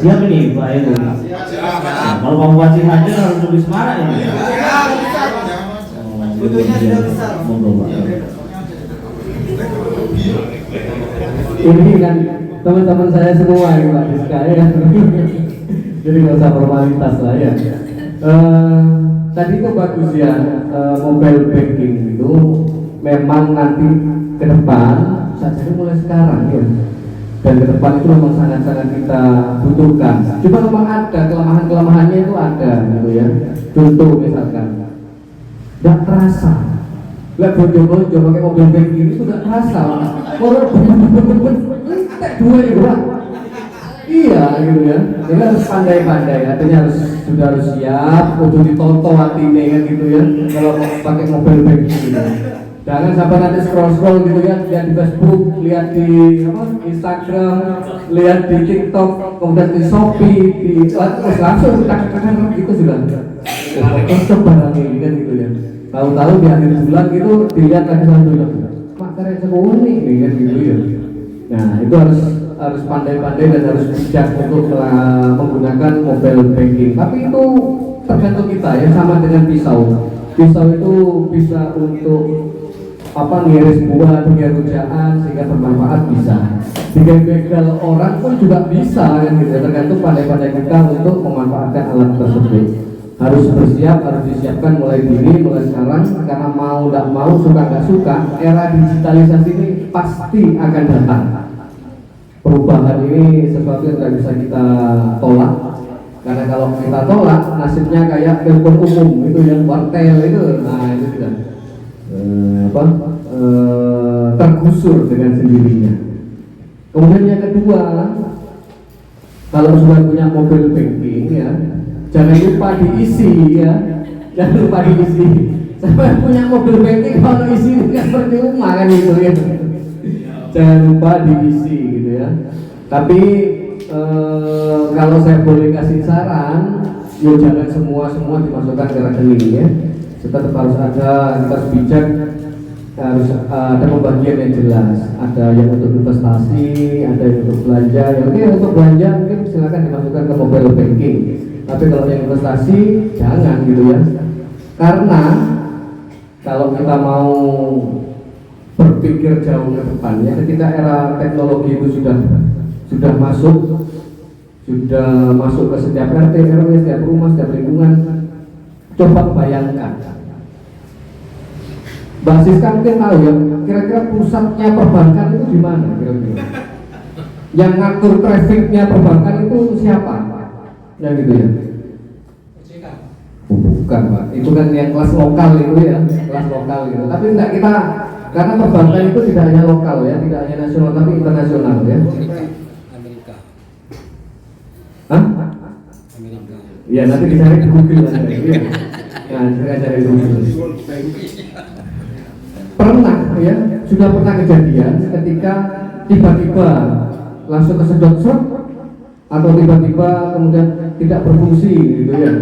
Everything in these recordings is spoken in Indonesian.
Siap ini Pak Eko. Kalau mau wajib hadir harus lebih semangat ini. Butuhnya sudah besar. Monggo Pak. Ini kan teman-teman saya semua ini Pak Diska ya. Jadi nggak usah formalitas lah ya. Tadi itu bagus ya, mobile banking itu memang nanti ke depan, saja mulai sekarang ya. Dan ke depan itu memang sangat-sangat kita butuhkan. Cuma memang ada kelemahan-kelemahannya itu ada gitu ya. Contoh misalkan, nggak terasa. Lihat bojo-bojo pakai mobil banking itu nggak terasa. Orang tek dua ya Pak. Iya gitu ya. Jadi harus pandai-pandai. Artinya sudah harus siap. Untuk ditonto hatinya kan gitu ya. Kalau pakai mobil banking gitu. Jangan sampai nanti scroll gitu ya, lihat di Facebook, lihat di Instagram, lihat di TikTok, kemudian di Shopee, terus langsung tak gitu sudah. Cocok barang ini kan gitu ya. Tahu-tahu di akhir bulan gitu dilihat lagi satu ya. Mak karya unik nih kan gitu ya. Nah itu harus pandai-pandai dan harus bijak untuk menggunakan mobile banking. Tapi itu tergantung kita ya, sama dengan pisau. Pisau itu bisa untuk ngiris buah atau rujaan sehingga bermanfaat bisa. Begal orang pun juga bisa kan gitu. Tergantung pandai-pandai kita untuk memanfaatkan alat tersebut. Harus bersiap, harus disiapkan mulai dini, mulai sekarang, karena mau tidak mau, suka nggak suka, era digitalisasi ini pasti akan datang. Perubahan ini sesuatu yang tidak bisa kita tolak, karena kalau kita tolak nasibnya kayak telepon umum itu yang wartel itu, nah itu sudah tergusur dengan sendirinya. Kemudian yang kedua, kalau sudah punya mobil banking ya, jangan lupa diisi ya, jangan lupa diisi. Saya punya mobil banking kalau isi nggak percuma kan itu ya. Jangan lupa diisi gitu ya. Tapi kalau saya boleh kasih saran, yo jangan semua dimasukkan ke rekening ya. Tetap harus ada, kita harus bijak, harus ada pembagian yang jelas. Ada yang untuk investasi, ada yang untuk belanja. Ya mungkin untuk belanja mungkin silakan dimasukkan ke mobile banking. Tapi kalau yang investasi jangan gitu ya. Karena kalau kita mau berpikir jauh ke depannya, ketika era teknologi itu sudah masuk ke setiap RT, RW, setiap rumah, setiap lingkungan. Coba bayangkan, Mbak Siska mungkin tahu ya, kira-kira pusatnya perbankan itu di mana kira-kira? Yang ngatur trafiknya perbankan itu siapa? Yang gitu ya? Bukan Pak, itu kan yang kelas lokal itu ya, kelas lokal gitu. Tapi enggak, kita, karena perbankan itu tidak hanya lokal ya, tidak hanya nasional tapi internasional ya. Amerika. Hah? Amerika. Iya, nanti dicari di Google aja ya. Nah, saya cari di Google. Pernah ya, sudah pernah kejadian ketika tiba-tiba langsung kesedot shot atau tiba-tiba kemudian tidak berfungsi gitu ya.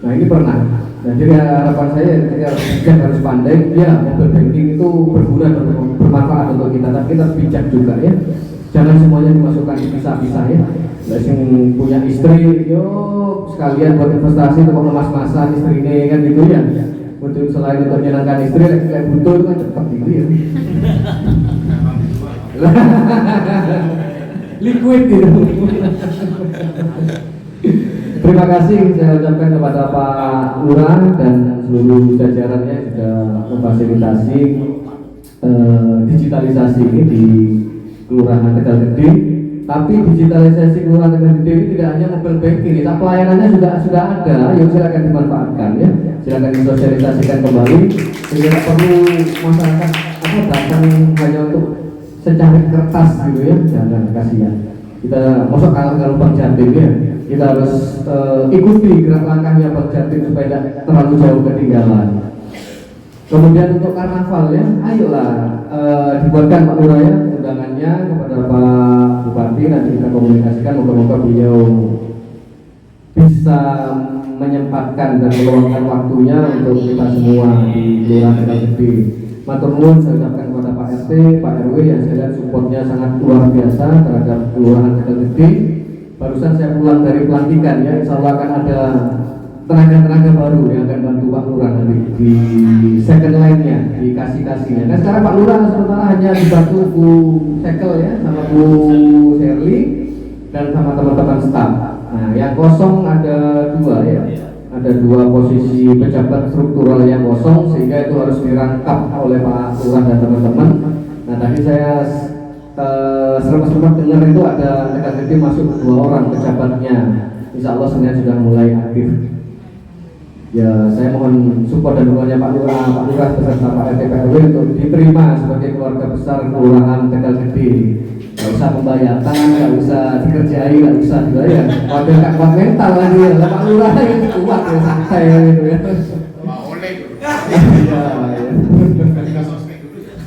Nah ini pernah. Nah jadi harapan saya ketika harus pandai, ya mobile banking itu berguna dan bermanfaat untuk kita, tapi kita bijak juga ya. Jangan semuanya dimasukkan pisah-pisah ya. Yang punya istri, yo sekalian buat investasi untuk emas-emasan istrinya kan gitu ya. Untuk selain untuk menyenangkan istri, kayak butuh itu kan cepat gitu ya. Liquid gitu. Terima kasih saya ucapkan kepada Pak Lurah dan seluruh jajarannya sudah memfasilitasi digitalisasi ini di Kelurahan Tegal Gede. Tapi digitalisasi Kelurahan Tegal Gede ini tidak hanya mobile banking, kita pelayanannya sudah ada. Yuk silakan dimanfaatkan ya, silakan disosialisasikan kembali. Tidak perlu masyarakat datang hanya untuk secari kertas gitu ya, jangan kasihan. Kita masuk kalau Bang Jatim ya, kita harus ikuti gerak langkahnya Bang Jatim supaya tidak terlalu jauh ketinggalan. Kemudian untuk karnaval ya, ayolah dibuatkan Pak Lurah ya undangannya kepada Pak Bupati, nanti kita komunikasikan, moga-moga beliau bisa menyempatkan dan meluangkan waktunya untuk kita semua di Kelurahan Tegal Gede. Matur nuwun saya ucapkan kepada Pak RT, Pak RW yang saya lihat supportnya sangat luar biasa terhadap Kelurahan Tegal Gede. barusan saya pulang dari pelantikan ya, insya Allah akan ada tenaga-tenaga baru yang akan bantu Pak Lurah nanti di second line-nya, di kasih-kasihnya. Nah sekarang Pak Lurah sementara hanya dibantu Bu Sekel ya, sama Bu Sherly dan sama teman-teman staf. Nah yang kosong ada 2 ya, ada 2 posisi pejabat struktural yang kosong, sehingga itu harus dirangkap oleh Pak Lurah dan teman-teman. Nah tadi saya serempak dengar itu ada Tegal Gede masuk 2 orang pejabatnya. Insya Allah Senin sudah mulai aktif. Ya saya mohon support dan dukungannya Pak Lurah beserta Pak RT PRW untuk diterima sebagai keluarga besar Kelurahan Tegal Gede. Gak usah pembayatan, gak usah dikerjai, gak usah juga ya. Wadah gak kuat mental lagi ya. Pak Lurah itu kuat ya, santai gitu ya.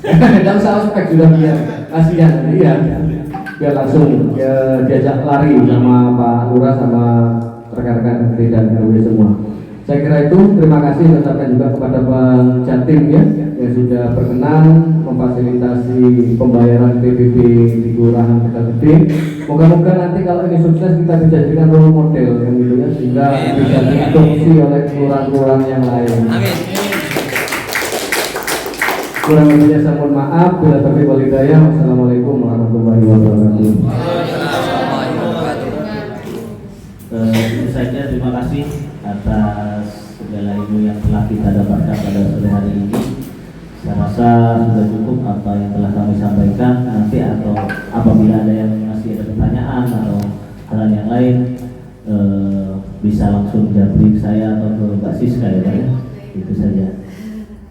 Tidak usah ospek sudah biar kasihan iya. Biar langsung ya, diajak lari sama Pak Lurah sama rekan-rekan RT dan RW semua. Saya kira itu, terima kasih ucapkan juga kepada Bang Jatim ya yang sudah berkenan memfasilitasi pembayaran PBB di Kelurahan Tegal Gede. Moga-moga nanti kalau ini sukses kita dijadikan role model yang gitu ya, sehingga bisa diadopsi oleh kelurahan-kelurahan yang lain. Amin. Kurang lebihnya saya mohon maaf. Bila taufiq wal hidayah. Wassalamualaikum warahmatullahi wabarakatuh. Tentu saja terima kasih atas segala ilmu yang telah kita dapatkan pada sore hari ini. Saya rasa sudah cukup apa yang telah kami sampaikan. Nanti atau apabila ada yang masih ada pertanyaan atau hal yang lain, bisa langsung japri saya atau ke Mbak Siska ya Pak ya. Itu saja.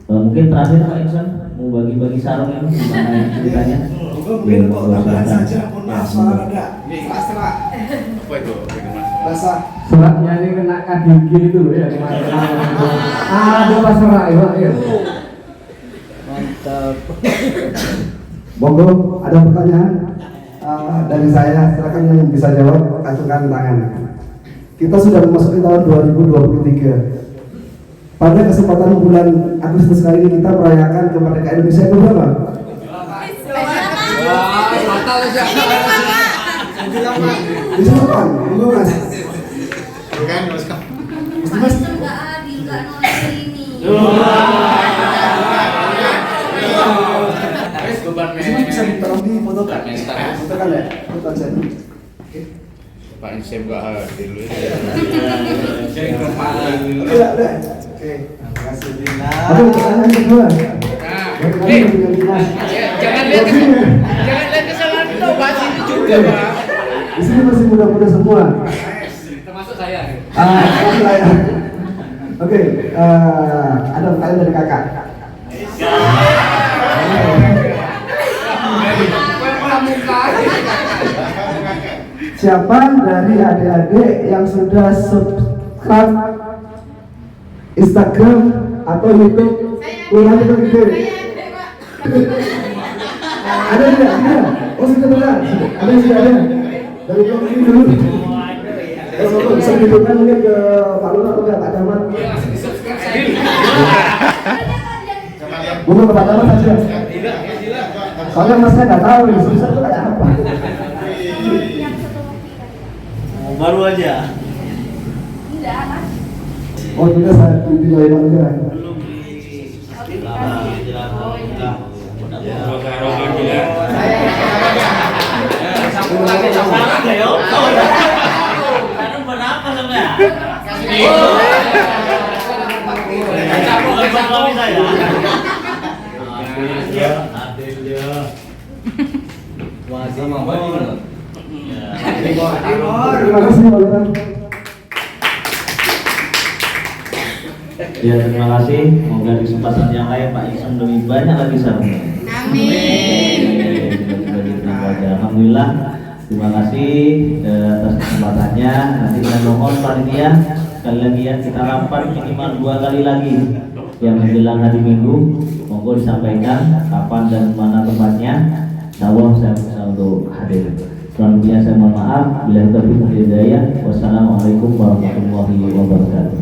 Mungkin terakhir Pak Iksan mau bagi-bagi sarung ini gimana ceritanya? Mungkin tambahan saja, mohon maaf soal ada serak. Apa itu? Basah. Seratnya ini kena gigi itu loh ya kemarin. Ada pas serak ya. Mantap. Monggo, ada pertanyaan dari saya, silakan yang bisa jawab, acungkan tangan. Kita sudah memasuki tahun 2023. Pada kesempatan bulan Agustus kali ini kita merayakan kemerdekaan Indonesia ke berapa? Bisa kapan? Monggo Mas. Bukan, Mas. Mas. Bisa ditaruh di fotokan ya? Fotokan ya? Foto aja. Pak Insem enggak hadir dulu. Oke, udah. Oke, terima kasih. Ada pertanyaan kedua. Jangan lihat ke sana itu, bahas ini juga, Pak. Di sini masih muda-muda semua. Termasuk saya. Saya. Oke, ada pertanyaan dari kakak. Siapa dari adik-adik yang sudah subscribe Instagram atau YouTube Kelurahan Tegal Gede? Ada tidak? Ada? Oh sudah benar. Ada yang sudah ada? Dari blog ini dulu. Bisa dihubungkan mungkin ke Pak Lurah atau ke Pak Camat? Bukan ke Pak Camat saja. Soalnya masnya nggak tahu ini susah itu kayak apa. Baru aja. Oh tidak, saya videoin aja. Belum Terima kasih Pak Lurah. Ya terima kasih. Semoga di kesempatan yang lain Pak Iksan lebih banyak lagi sarungnya. Amin. Alhamdulillah. Terima kasih atas kesempatannya. Nanti kita mohon panitia sekali lagi ya, kita rapat minimal 2 kali lagi yang menjelang hari Minggu. Monggo disampaikan kapan dan mana tempatnya. Insyaallah saya bisa untuk hadir. Selanjutnya saya mohon maaf bila taufiq wal hidayah. Wassalamualaikum warahmatullahi wabarakatuh.